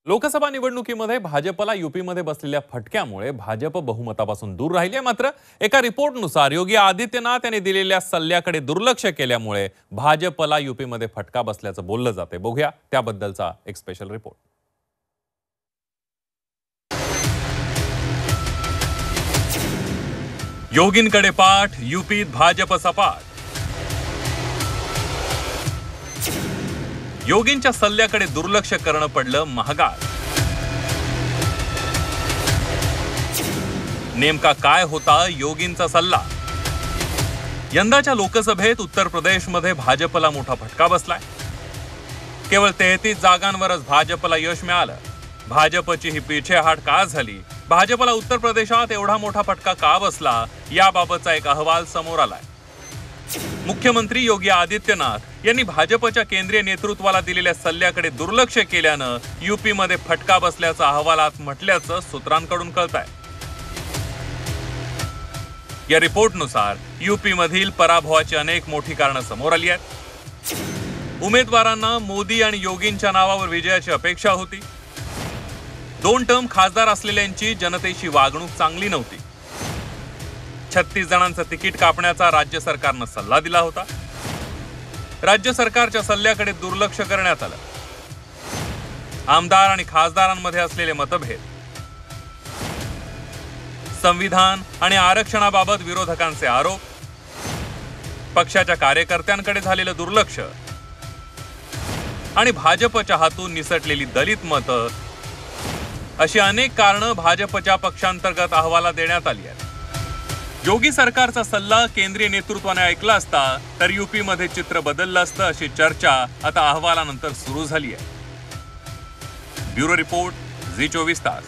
लोकसभा निवडणुकीमध्ये भाजपला यूपीमध्ये बसलेल्या फटक्यामुळे भाजप बहुमतापासून दूर राहिले। मात्र एका रिपोर्टनुसार योगी आदित्यनाथ यांनी दिलेल्या सल्ल्याकडे दुर्लक्ष केल्यामुळे भाजपला यूपीमध्ये फटका बसल्याचं बोललं जाते। बघूया त्याबद्दलचा एक स्पेशल रिपोर्ट। योगींकडे पाठ, यूपीत भाजप सपाट। योगींच्या सल्ल्याकडे दुर्लक्ष करणं पडलं महागात। नेमका काय होता योगींचा सल्ला? यंदाच्या लोकसभेत उत्तर प्रदेशमध्ये भाजपला मोठा फटका बसलाय। केवळ 33 जागांवरच भाजपला यश मिळालं। भाजपची ही पीछेहाट का झाली? भाजपला उत्तर प्रदेशात एवढा मोठा फटका का बसला? याबाबतचा एक अहवाल समोर आलाय। मुख्यमंत्री योगी आदित्यनाथ यांनी भाजपच्या केंद्रीय नेतृत्वाला दिलेल्या सल्ल्याकडे दुर्लक्ष केल्यानं यूपीमध्ये फटका बसल्याचं अहवालात म्हटल्याचं सूत्रांकडून कळतंय। या रिपोर्टनुसार यूपीमधील पराभवाची अनेक मोठी कारणं समोर आली आहेत। उमेदवारांना मोदी आणि योगींच्या नावावर विजयाची अपेक्षा होती। 2 टर्म खासदार असलेल्यांची जनतेशी वागणूक चांगली नव्हती। 36 जणांचं तिकीट कापण्याचा राज्य सरकारनं सल्ला दिला होता। राज्य सरकारच्या सल्ल्याकडे दुर्लक्ष करण्यात आलं। आमदार आणि खासदारांमध्ये असलेले मतभेद, संविधान आणि आरक्षणाबाबत विरोधकांचे आरोप, पक्षाच्या कार्यकर्त्यांकडे झालेलं दुर्लक्ष आणि भाजपच्या हातून निसटलेली दलित मतं अशी अनेक कारणं भाजपच्या पक्षांतर्गत अहवालात देण्यात आली आहेत। योगी सरकारचा सल्ला केंद्रीय नेतृत्वाने ऐकला असता तर यूपीमध्ये चित्र बदललं असतं, अशी चर्चा आता अहवालानंतर सुरू झाली आहे। ब्युरो रिपोर्ट, झी 24 तास।